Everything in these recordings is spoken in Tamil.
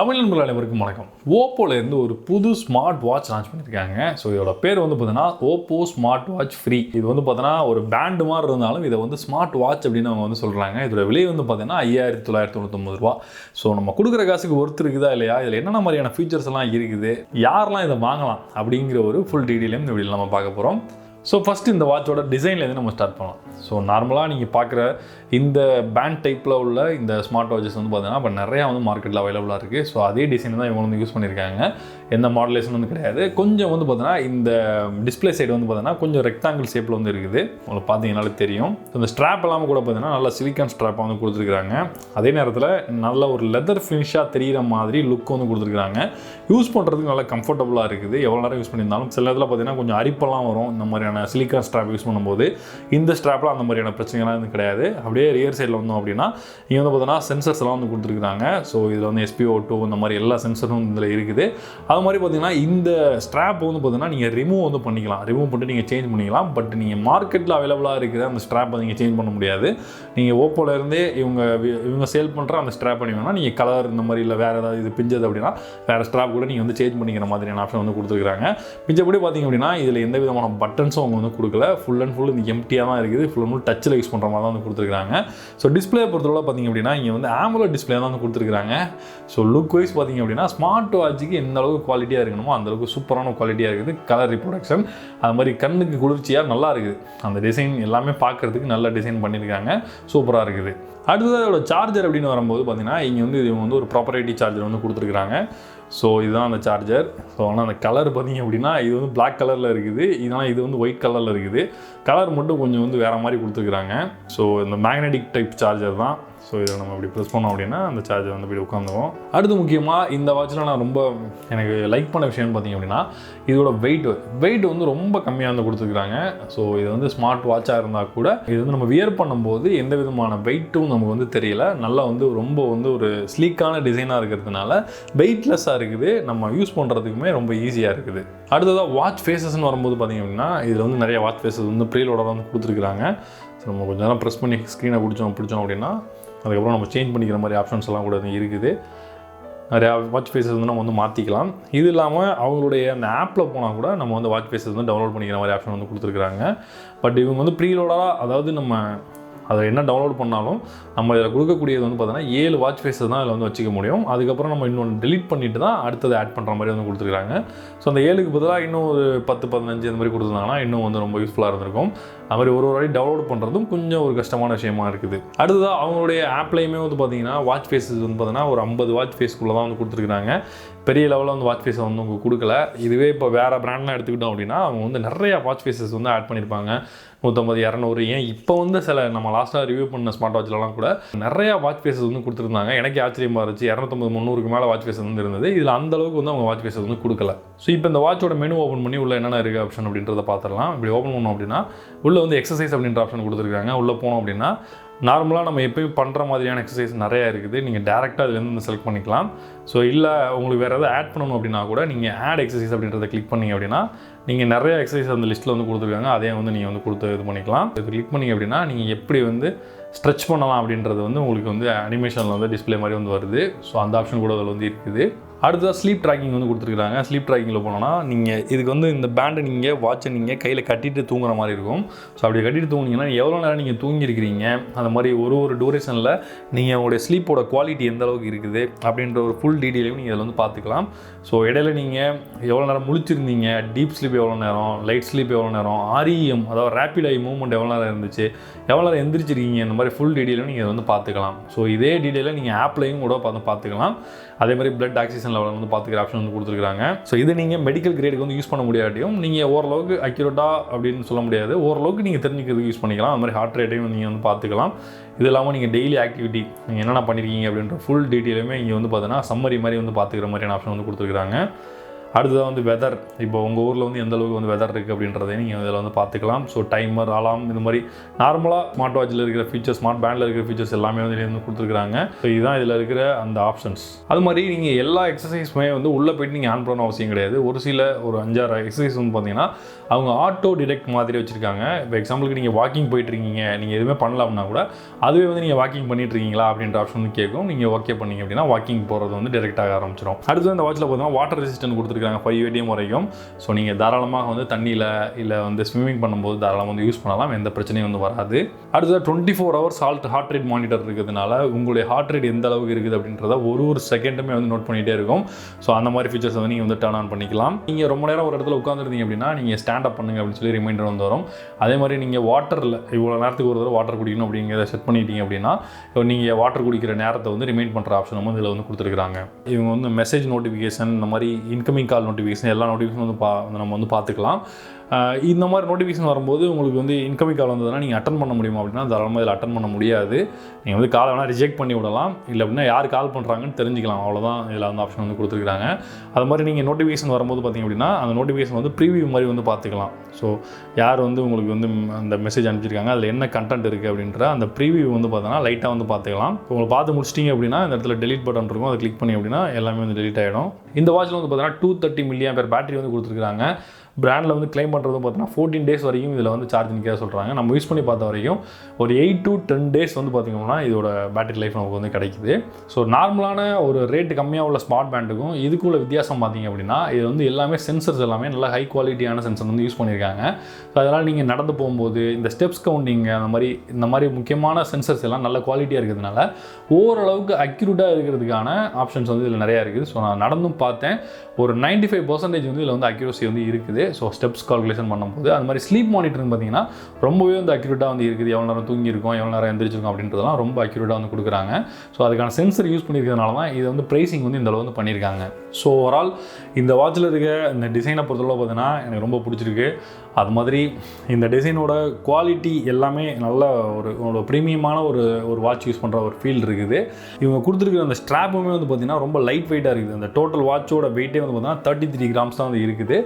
தமிழ் நண்பர்கள் அனைவருக்கும் வணக்கம். ஓப்போலேருந்து ஒரு புது ஸ்மார்ட் வாட்ச் லான்ச் பண்ணியிருக்காங்க. ஸோ இதோட பேர் வந்து பார்த்தீங்கன்னா ஓப்போ ஸ்மார்ட் வாட்ச் ஃப்ரீ. இது வந்து பார்த்தீங்கன்னா ஒரு பேண்டு மாதிரி இருந்தாலும் இதை வந்து ஸ்மார்ட் வாட்ச் அப்படின்னு அவங்க வந்து சொல்கிறாங்க. இதோட விலை வந்து பார்த்தீங்கன்னா $5999. ஸோ நம்ம கொடுக்குற காசுக்கு ஒர்த் இருக்குதா இல்லையா, இதில் என்னென்ன மாதிரியான ஃபீச்சர்ஸ் எல்லாம் இருக்குது, யாரெல்லாம் இதை வாங்கலாம் அப்படிங்கிற ஒரு ஃபுல் டீட்டெயிலையும் இந்த வீடியோவில் நம்ம பார்க்க போகிறோம். ஸோ ஃபஸ்ட்டு இந்த வாட்சோட டிசைன்லேருந்து நம்ம ஸ்டார்ட் பண்ணலாம். ஸோ நார்மலாக நீங்கள் பார்க்குற இந்த பேண்ட் டைப்பில் உள்ள இந்த ஸ்மார்ட் வாட்சஸ் வந்து பார்த்தீங்கன்னா இப்போ நிறையா வந்து மார்க்கெட்டில் அவைலபிளாக இருக்குது. ஸோ அதே டிசைன் தான் இவங்க வந்து யூஸ் பண்ணியிருக்காங்க. எந்த மாடலேஷன் வந்து கிடையாது. கொஞ்சம் வந்து பார்த்தீங்கன்னா இந்த டிஸ்பிளே சைடு வந்து பார்த்தீங்கன்னா கொஞ்சம் ரெக்டாங்கிள் ஷேப்பில் வந்து இருக்குது. உங்களுக்கு பார்த்தீங்கன்னாலே தெரியும். இந்த ஸ்ட்ராப் எல்லாமே கூட பார்த்தீங்கன்னா நல்ல சிலிக்கான் ஸ்ட்ராப்பாக வந்து கொடுத்துருக்காங்க. அதே நேரத்தில் நல்ல ஒரு லெதர் ஃபினிஷாக தெரிகிற மாதிரி லுக் வந்து கொடுத்துருக்காங்க. யூஸ் பண்ணுறதுக்கு நல்லா கம்ஃபர்டபுளாக இருக்குது. எவ்வளோ நேரம் யூஸ் பண்ணியிருந்தாலும் சில நேரத்தில் பார்த்தீங்கன்னா கொஞ்சம் அரிப்பெல்லாம் வரும். இந்த மாதிரியான சிலிக்கான் ஸ்ட்ராப் யூஸ் பண்ணும்போது இந்த ஸ்ட்ராப்பில் அந்த மாதிரியான பிரச்சனைகள்லாம் வந்து கிடையாது. அப்படியே ரியர் சைடில் வந்தோம் அப்படின்னா இங்கே வந்து பார்த்தீங்கன்னா சென்சர்ஸ் எல்லாம் வந்து கொடுத்துருக்காங்க. ஸோ இதில் வந்து SPO2 இந்த மாதிரி எல்லா சென்சரும் இதில் இருக்குது. அது மாதிரி பார்த்தீங்கன்னா இந்த ஸ்ட்ராப் வந்து பார்த்தீங்கன்னா நீங்கள் ரிமூவ் வந்து பண்ணிக்கலாம். ரிமூவ் பண்ணிட்டு நீங்கள் சேஞ்ச் பண்ணிக்கலாம். பட் நீங்கள் மார்க்கெட்டில் அவைலபிளாக இருக்கிற அந்த ஸ்ட்ராப்பை நீங்கள் சேஞ்ச் பண்ண முடியாது. நீங்கள் ஓப்போலேருந்தே இவங்க சேல் பண்ணுற அந்த ஸ்ட்ராப் பண்ணிங்கன்னா நீங்கள் கலர் இந்த மாதிரி இல்லை வேறு ஏதாவது இது பிஞ்சது அப்படின்னா வேறு ஸ்ட்ராப் கூட நீங்கள் வந்து சேஞ்ச் பண்ணிக்கிற மாதிரியான ஆப்ஷன் வந்து கொடுத்துருக்காங்க. மிச்சப்படி பார்த்தீங்க அப்படின்னா இதில் எந்த விதமான பட்டன்ஸும் அவங்க வந்து கொடுக்கல. ஃபுல் அண்ட் ஃபுல் இந்த எம்டியாக தான் இருக்குது. ஃபுல் அண்ட் ஃபுல் டச்சில் யூஸ் பண்ணுற மாதிரி தான் வந்து கொடுத்துருக்காங்க. ஸோ டிஸ்பிளே பொறுத்தவரை பார்த்தீங்க அப்படின்னா இங்கே வந்து AMOLED டிஸ்பிளே தான் வந்து கொடுத்துருக்காங்க. ஸோ லுக் வைஸ் பார்த்தீங்க அப்படின்னா ஸ்மார்ட் வாட்சுக்கு எந்த அளவுக்கு குவாலிட்டியாக இருக்கணுமோ அந்த அளவுக்கு சூப்பரான குவாலிட்டியாக இருக்குது. கலர் ரிப்ரொடக்ஷன் அது மாதிரி கண்ணுக்கு குளிர்ச்சியாக நல்லா இருக்குது. அந்த டிசைன் எல்லாமே பார்க்குறதுக்கு நல்ல டிசைன் பண்ணியிருக்காங்க. சூப்பராக இருக்குது. அடுத்தது அதோட சார்ஜர் அப்படின்னு வரும்போது பார்த்தீங்கன்னா இங்கே வந்து இவங்க வந்து ஒரு ப்ராப்பர்ட்டி சார்ஜர் வந்து கொடுத்துருக்குறாங்க. ஸோ இதுதான் அந்த சார்ஜர். ஸோ ஆனால் அந்த கலர் பார்த்தீங்க அப்படின்னா இது வந்து பிளாக் கலரில் இருக்குது. இதனால் இது வந்து ஒயிட் கலரில் இருக்குது. கலர் மட்டும் கொஞ்சம் வந்து வேறு மாதிரி கொடுத்துருக்குறாங்க. ஸோ இந்த மேக்னெட்டிக் டைப் சார்ஜர் தான். ஸோ இதை நம்ம இப்படி ப்ரெஸ் பண்ணோம் அப்படின்னா அந்த சார்ஜர் வந்து இப்படி உட்காந்துவோம். அடுத்து முக்கியமாக இந்த வாட்சில் நான் ரொம்ப எனக்கு லைக் பண்ண விஷயம்னு பார்த்தீங்க அப்படின்னா இதோட வெயிட் வந்து ரொம்ப கம்மியாக வந்து கொடுத்துருக்குறாங்க. ஸோ இது வந்து ஸ்மார்ட் வாட்சாக இருந்தால் கூட இது வந்து நம்ம வியர் பண்ணும்போது எந்த விதமான வெயிட்டும் நமக்கு வந்து தெரியல. நல்லா வந்து ரொம்ப வந்து ஒரு ஸ்லீக்கான டிசைனாக இருக்கிறதுனால வெயிட்லெஸ்ஸாக இருக்குது. நம்ம யூஸ் பண்ணுறதுக்குமே ரொம்ப ஈஸியாக இருக்குது. அடுத்ததாக வாட்ச் ஃபேஸஸ்ன்னு வரும்போது பார்த்தீங்க அப்படின்னா இதில் வந்து நிறைய வாட்ச் ஃபேஸஸ் வந்து ப்ரீலோட வந்து கொடுத்துருக்குறாங்க. ஸோ நம்ம கொஞ்சம் நேரம் ப்ரெஸ் பண்ணி ஸ்க்ரீனை பிடிச்சோம் அப்படின்னா அதுக்கப்புறம் நம்ம சேஞ்ச் பண்ணிக்கிற மாதிரி ஆப்ஷன்ஸ் எல்லாம் கூட இருக்குது. நிறையா வாட்ச் ஃபேஸஸ் வந்து நம்ம வந்து மாற்றிக்கலாம். இது இல்லாமல் அவங்களுடைய அந்த ஆப்பில் போனால் கூட நம்ம வந்து வாட்ச் ஃபேஸஸ் வந்து டவுன்லோட் பண்ணிக்கிற மாதிரி ஆப்ஷன் வந்து கொடுத்துருக்குறாங்க. பட் இவங்க வந்து ப்ரீலோடாக அதாவது நம்ம அதை என்ன டவுன்லோட் பண்ணாலும் நம்ம இதில் கொடுக்கக்கூடியது வந்து பார்த்தீங்கன்னா 7 வாட்ச் ஃபேஸஸ் தான் இதில் வந்து வச்சுக்க முடியும். அதுக்கப்புறம் நம்ம இன்னொன்று டெலிட் பண்ணிவிட்டு தான் அடுத்தது ஆட் பண்ணுற மாதிரி வந்து கொடுத்துருக்காங்க. ஸோ அந்த 7க்கு பதிலாக இன்னும் ஒரு 10-15 இந்த மாதிரி கொடுத்துருந்தாங்கன்னா இன்னும் வந்து ரொம்ப யூஸ்ஃபுல்லாக இருந்திருக்கும். அது மாதிரி ஒரு வாட்டி டவுன்லோட் பண்ணுறதும் கொஞ்சம் ஒரு கஷ்டமான விஷயமா இருக்குது. அடுத்ததாக அவங்களுடைய ஆப்லையுமே வந்து பார்த்தீங்கன்னா வாட்ச் ஃபேஸஸ் வந்து பார்த்தீங்கன்னா ஒரு 50 வாட்ச் ஃபேஸ்க்குள்ளே தான் வந்து கொடுத்துருக்காங்க. பெரிய லெவலில் வந்து வாட்ச் ஃபேஸை வந்து அவங்க கொடுக்கல. இதுவே இப்போ வேறு பிராண்ட்லாம் எடுத்துக்கிட்டோம் அப்படின்னா அவங்க வந்து நிறையா வாட்ச் ஃபேஸஸ் வந்து ஆட் பண்ணியிருப்பாங்க. 150, 200. ஏன் இப்போ வந்து சில நம்ம லாஸ்ட்டாக ரிவ்யூ பண்ண ஸ்மார்ட் வாட்ச்லலாம் கூட நிறையா வாட்ச் ஃபேஸஸ் வந்து கொடுத்துருந்தாங்க. எனக்கே ஆச்சரியமாக இருந்துச்சு. 250, 300க்கு மேலே வாட்ச் ஃபேஸஸ் வந்து இருந்தது. இதில் அந்த அளவுக்கு வந்து அவங்க வாட்ச் ஃபேஸஸ் வந்து கொடுக்கல. ஸோ இப்போ இந்த வாட்சோட மெனு ஓப்பன் பண்ணி உள்ள என்னென்ன இருக்குது ஆப்ஷன் அப்படின்றத பார்த்துடலாம். இப்படி ஓப்பன் பண்ணோம் அப்படின்னா உள்ளே வந்து எக்ஸசைஸ் அப்படின்ற ஆப்ஷன் கொடுத்துருக்காங்க. உள்ளே போனோம் அப்படின்னா நார்மலாக நம்ம எப்போயும் பண்ணுற மாதிரியான எக்ஸசைஸ் நிறையா இருக்குது. நீங்கள் டேரெக்டாக அதுலேருந்து வந்து செலக்ட் பண்ணிக்கலாம். ஸோ இல்லை உங்களுக்கு வேறு எதாவது ஆட் பண்ணணும் அப்படின்னா கூட நீங்கள் ஆட் எக்ஸசைஸ் அப்படின்றத கிளிக் பண்ணிங்க அப்படின்னா நீங்கள் நிறைய எக்ஸசைஸ் அந்த லிஸ்ட்டில் வந்து கொடுத்துருக்காங்க. அதே வந்து நீங்கள் வந்து கொடுத்து இது பண்ணிக்கலாம். இது கிளிக் பண்ணிங்க அப்படின்னா நீங்கள் எப்படி வந்து ஸ்ட்ரெச் பண்ணலாம் அப்படின்றது வந்து உங்களுக்கு வந்து அனிமேஷனில் வந்து டிஸ்பிளே மாதிரி வந்து வருது. ஸோ அந்த ஆப்ஷன் கூட அதில் வந்து இருக்குது. அடுத்ததாக ஸ்லீப் ட்ராக்கிங் வந்து கொடுத்துருக்காங்க. ஸ்லீப் ட்ராக்கிங்கில் போனோன்னா நீங்கள் இதுக்கு வந்து இந்த பேண்டை நீங்கள் வாட்சை நீங்கள் கையில் கட்டிட்டு தூங்குற மாதிரி இருக்கும். ஸோ அப்படி கட்டிட்டு தூங்குனீங்கன்னா எவ்வளோ நேரம் நீங்கள் தூங்கியிருக்கிறீங்க, அந்த மாதிரி ஒரு டூரேஷனில் நீங்கள் உங்களுடைய ஸ்லீப்போட குவாலிட்டி எந்த அளவுக்கு இருக்குது அப்படின்ற ஒரு ஃபுல் டீட்டெயிலையும் நீங்கள் இதில் வந்து பார்த்துக்கலாம். ஸோ இடையில நீங்கள் எவ்வளோ நேரம் முழிச்சிருந்தீங்க, டீப் ஸ்லீப் எவ்வளோ நேரம், லைட் ஸ்லீப் எவ்வளோ நேரம், REM அதாவது ரேப்பிட் ஐ மூவ்மெண்ட் எவ்வளோ நேரம் இருந்துச்சு, எவ்வளோ நேரம் எந்திரிச்சிருக்கீங்க, இந்த மாதிரி ஃபுல் டீட்டெயிலும் நீங்கள் வந்து பார்த்துக்கலாம். ஸோ இதே டீட்டெயிலை நீங்கள் ஆப்லையும் கூட பார்த்துக்கலாம். அதே மாதிரி பிளட் ஆக்சிஜன் லெவல் வந்து பார்த்துக்கிற ஆப்ஷன் வந்து கொடுத்துருக்காங்க. ஸோ இது நீங்கள் மெடிக்கல் கிரேடுக்கு வந்து யூஸ் பண்ண முடியாட்டியும் நீங்கள் ஓரளவுக்கு அக்யூரேட்டாக அப்படின்னு சொல்ல முடியாது, ஓரளவுக்கு நீங்கள் தெரிஞ்சுக்கிறதுக்கு யூஸ் பண்ணிக்கலாம். அது மாதிரி ஹார்ட் ரேட்டையும் நீங்கள் வந்து பார்த்துக்கலாம். இது இல்லாமல் நீங்கள் டெய்லி ஆக்டிவிட்டி நீங்கள் என்னென்ன பண்ணியிருக்கீங்க அப்படின்ற ஃபுல் டீட்டெயிலுமே இங்கே வந்து பார்த்தீங்கன்னா சம்மரி மாதிரி வந்து பார்த்துக்கிற மாதிரியான ஆப்ஷன் வந்து கொடுத்துருக்காங்க. அடுத்ததாக வந்து வெதர், இப்போ உங்கள் ஊரில் வந்து எந்த அளவுக்கு வந்து வெதர் இருக்குது அப்படின்றதையும் நீங்கள் இதில் வந்து பார்த்துக்கலாம். ஸோ டைமர், அலாம், இந்த மாதிரி நார்மலாக ஸ்மார்ட் வாட்சில் இருக்கிற ஃபீச்சர்ஸ், ஸ்மார்ட் பேண்டில் இருக்கிற ஃபீச்சர்ஸ் எல்லாமே வந்து இதில் வந்து கொடுத்துருக்காங்க. ஸோ இதுதான் இதில் இருக்கிற அந்த ஆப்ஷன்ஸ். அது மாதிரி நீங்கள் எல்லா எக்ஸசைஸுமே வந்து உள்ளே போயிட்டு நீங்கள் ஆன் பண்ண அவசியம் கிடையாது. ஒரு 5-6 எக்ஸசைஸ் வந்து பார்த்தீங்கன்னா அவங்க ஆட்டோ டிடெக்ட் மாதிரி வச்சுருக்காங்க. இப்போ எக்ஸாம்பிளுக்கு நீங்கள் வாக்கிங் போயிட்டுருக்கீங்க, நீங்கள் எதுவுமே பண்ணல அப்படின்னா கூட அதுவே வந்து நீங்கள் வாக்கிங் பண்ணிட்டு இருக்கீங்களா அப்படின்ற ஆப்ஷன் வந்து கேட்கும். நீங்கள் ஓகே பண்ணீங்க அப்படின்னா வாக்கிங் போகிறது வந்து டேரெக்டாக ஆரம்பிச்சிடும். அடுத்து இந்த வாட்சில் பார்த்தீங்கன்னா வாட்டர் ரெசிஸ்டன்ட் கொடுத்துருக்காங்க 5 ATM வரைக்கும். ஸோ நீங்கள் தாராளமாக வந்து தண்ணியில் இல்லை வந்து ஸ்விம்மிங் பண்ணும்போது தாராளமாக வந்து யூஸ் பண்ணலாம், எந்த பிரச்சனையும் வந்து வராது. அடுத்தது 24 hours ஹார்ட் ரேட் மானிட்டர் இருக்கிறதுனால உங்களுடைய ஹார்ட் ரேட் எந்த அளவுக்கு இருக்குது அப்படின்றத ஒரு செகண்டுமே வந்து நோட் பண்ணிகிட்டே இருக்கும். ஸோ அந்த மாதிரி ஃபீச்சர்ஸ் வந்து நீங்கள் வந்து டர்ன் ஆன் பண்ணிக்கலாம். நீங்கள் ரொம்ப நேரம் ஒரு இடத்துல உட்காந்துருந்தீங்க அப்படின்னா நீங்கள் ஸ்டாண்ட் அப் பண்ணுங்க அப்படின்னு சொல்லி ரிமைண்டர் வந்து வரும். அதே மாதிரி நீங்கள் வாட்டரில் இவ்வளோ நேரத்துக்கு ஒரு தடவை வாட்டர் குடிக்கணும் அப்படிங்கிறத செட் பண்ணிட்டீங்க அப்படின்னா நீங்கள் வாட்டர் குடிக்கிற நேரத்தை வந்து ரிமைண்ட் பண்ணுற ஆப்ஷன் வந்து இதில் வந்து கொடுத்துருக்காங்க. இவங்க வந்து மெசேஜ் நோட்டிஃபிகேஷன், இந்த மாதிரி இன்கமிங் கால் நோட்டிஃபிகேஷன், எல்லா நோட்டிஃபிகேஷன் வந்து நம்ம வந்து பார்த்துக்கலாம். இந்த மாதிரி நோட்டிஃபிகேஷன் வரும்போது உங்களுக்கு வந்து இன்கமிங் கால் வந்ததுன்னா நீங்கள் அட்டன் பண்ண முடியுமா அப்படின்னா தாராளமாக இதில் அட்டன் பண்ண முடியாது. நீங்கள் வந்து காலை வேணால் ரிஜெக்ட் பண்ணி விடலாம், இல்லை அப்படின்னா யார் கால் பண்ணுறாங்கன்னு தெரிஞ்சிக்கலாம், அவ்வளோதான் இதில் வந்து ஆப்ஷன் வந்து கொடுத்துருக்காங்க. அது மாதிரி நீங்கள் நோட்டிஃபிகேஷன் வரும்போது பார்த்திங்க அப்படின்னா அந்த நோட்டிஃபிகேஷன் வந்து ப்ரீவியூ மாதிரி வந்து பார்த்துக்கலாம். ஸோ யார் வந்து உங்களுக்கு வந்து அந்த மெசேஜ் அனுப்பிச்சிருக்காங்க, அதில் என்ன கண்டென்ட் இருக்குது அப்படின்ற அந்த ப்ரீவியூ வந்து பார்த்தோன்னா லைட்டாக வந்து பார்த்துக்கலாம். உங்களுக்கு பார்த்து முடிச்சிட்டிங்க அப்படின்னா இந்த இடத்துல டெலிட் பட்டன் இருக்கும், அதை கிளிக் பண்ணி அப்படின்னா எல்லாமே வந்து டெலிட் ஆகிடும். இந்த வாட்சில் வந்து பார்த்தீங்கன்னா 230 mAh பேட்டரி வந்து கொடுத்துருக்காங்க. பிராண்டில் வந்து கிளைம் பண்ணுறது பார்த்தீங்கன்னா 14 days வரைக்கும் இதில் வந்து சார்ஜ் நிற்க சொல்கிறாங்க. நம்ம யூஸ் பண்ணி பார்த்த வரைக்கும் ஒரு 8 to 10 days வந்து பார்த்திங்கன்னா இதோட பேட்டரி லைஃப் நமக்கு வந்து கிடைக்குது. ஸோ நார்மலான ஒரு ரேட்டு கம்மியாக உள்ள ஸ்மார்ட் பேண்டுக்கும் இதுக்குள்ள வித்தியாசம் பார்த்திங்க அப்படின்னா இது வந்து எல்லாமே சென்சர்ஸ் எல்லாமே நல்ல ஹை குவாலிட்டியான சென்சர் வந்து யூஸ் பண்ணியிருக்காங்க. ஸோ அதனால் நீங்கள் நடந்து போகும்போது இந்த ஸ்டெப்ஸ் கவுண்டிங் இந்த மாதிரி முக்கியமான சென்சர்ஸ் எல்லாம் நல்ல குவாலிட்டியாக இருக்கிறதுனால ஓரளவுக்கு அக்யூரேட்டாக இருக்கிறதுக்கான ஆப்ஷன்ஸ் வந்து இதில் நிறையா இருக்குது. ஸோ நான் நடந்தும் பார்த்தேன், ஒரு 95% வந்து இதில் வந்து அக்யூரசி வந்து இருக்குது. ஸோ ஸ்டெப்ஸ் கால்குலேஷன் பண்ணும்போது அது மாதிரி ஸ்லீப் மானிட்டரிங் பார்த்தீங்கன்னா ரொம்பவே வந்து அக்யூரேட்டாக வந்து இருக்குது. எவ்வளோ நேரம் தூங்கியிருக்கோம், எவ்வளோ நேரம் எந்திரிச்சிருக்கோம் அப்படின்றதெல்லாம் ரொம்ப அக்யூரேட்டாக வந்து கொடுக்குறாங்க. ஸோ அதுக்கான சென்சர் யூஸ் பண்ணியிருக்கிறதுனால தான் இது வந்து ப்ரைஸிங் வந்து இந்த அளவு வந்து பண்ணியிருக்காங்க. ஸோ ஓவரால் இந்த வாட்சில் இருக்க இந்த டிசைனை பொறுத்தளவு பார்த்தீங்கன்னா எனக்கு ரொம்ப பிடிச்சிருக்கு. அது மாதிரி இந்த டிசைனோட குவாலிட்டி எல்லாமே நல்ல ஒரு ப்ரீமியமான ஒரு வாட்ச் யூஸ் பண்ணுற ஒரு ஃபீல் இருக்குது. இவங்க கொடுத்துருக்குற அந்த ஸ்ட்ராப்புமே வந்து பார்த்திங்கன்னா ரொம்ப லைட் வெயிட்டாக இருக்குது. அந்த டோட்டல் வாட்சோட வெயிட்டே வந்து பார்த்தீங்கன்னா 33 grams தான் வந்து இருக்குது.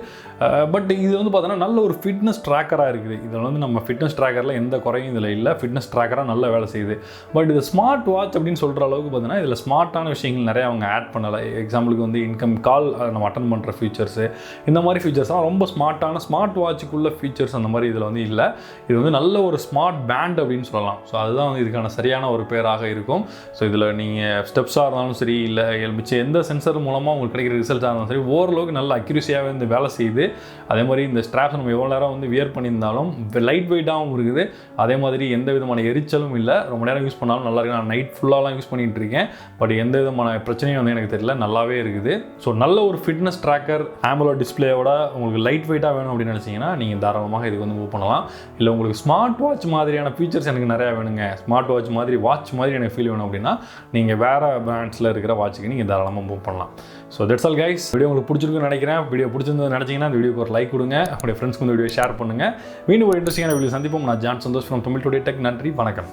பட் இது வந்து பார்த்தீங்கன்னா நல்ல ஒரு ஃபிட்னஸ் ட்ராக்கராக இருக்குது. இதில் வந்து நம்ம ஃபிட்னஸ் ட்ராக்கரில் எந்த குறையும் இதில் இல்லை, ஃபிட்னஸ் ட்ராக்கராக நல்ல வேலை செய்யுது. பட் இது ஸ்மார்ட் வாட்ச் அப்படின்னு சொல்கிற அளவுக்கு பார்த்தீங்கன்னா இதில் ஸ்மார்ட்டான விஷயங்கள் நிறைய அவங்க ஆட் பண்ணலை. எக்ஸாம்பிளுக்கு வந்து இன்கம் கால் நம்ம அட்டன் பண்ணுற ஃபீச்சர்ஸு, இந்த மாதிரி ஃபீச்சர்ஸ்லாம் ரொம்ப ஸ்மார்ட்டான ஸ்மார்ட் வாட்சுக்குள்ள ஃபீச்சர்ஸ் அந்த மாதிரி இதில் வந்து இல்லை. இது வந்து நல்ல ஒரு ஸ்மார்ட் பேண்ட் அப்படின்னு சொல்லலாம். ஸோ அதுதான் வந்து இதுக்கான சரியான ஒரு பேராக இருக்கும். ஸோ இதில் நீங்கள் ஸ்டெப்ஸாக இருந்தாலும் சரி, இல்லை மிச்சம் எந்த சென்சர் மூலமாக உங்களுக்கு கிடைக்கிற ரிசல்ட்டாக இருந்தாலும் சரி, ஓரளவுக்கு நல்ல அக்யூரஸியாகவே இந்த வேலை செய்யுது. அதே மாதிரி இந்த ஸ்ட்ராப்ஸ் நம்ம எவ்வளோ நேரம் வந்து வியர் பண்ணியிருந்தாலும் லைட் வெயிட்டாகவும் இருக்குது. அதே மாதிரி எந்த விதமான எரிச்சலும் இல்லை, ரொம்ப நேரம் யூஸ் பண்ணாலும் நல்லா இருக்குது. நான் நைட் ஃபுல்லாலாம் யூஸ் பண்ணிகிட்டு இருக்கேன், பட் எந்த விதமான பிரச்சனையும் வந்து எனக்கு தெரியல, நல்லாவே இருக்குது. ஸோ நல்ல ஒரு ஃபிட்னஸ் ட்ராக்கர் AMOLED டிஸ்பிளேயோட உங்களுக்கு லைட் வெயிட்டாக வேணும் அப்படின்னு நினச்சிங்கன்னா நீங்கள் தாராளமாக இதுக்கு வந்து மூவ் பண்ணலாம். இல்லை உங்களுக்கு ஸ்மார்ட் வாட்ச் மாதிரியான ஃபீச்சர்ஸ் எனக்கு நிறையா வேணுங்க, ஸ்மார்ட் வாட்ச் மாதிரி எனக்கு ஃபீல் வேணும் அப்படின்னா நீங்கள் வேறு பிராண்ட்ஸில் இருக்கிற வாட்சுக்கு நீங்கள் தாராளமாக மூவ் பண்ணலாம். So that's all guys. Video உங்களுக்கு பிடிச்சிருக்குன்னு நினைக்கிறேன். வீடியோ பிடிச்சிருந்து நினச்சிங்கன்னா இந்த வீடியோக்கு ஒரு லைக் கொடுங்க, உங்களுடைய ஃப்ரெண்ட்ஸ்க்கு இந்த வீடியோ ஷேர் பண்ணுங்கள். மீண்டும் ஒரு இன்ட்ரெஸ்டிங்கான வீடியோ சந்திப்போம். நான் John Santhosh from Tamil today tech. நன்றி, வணக்கம்.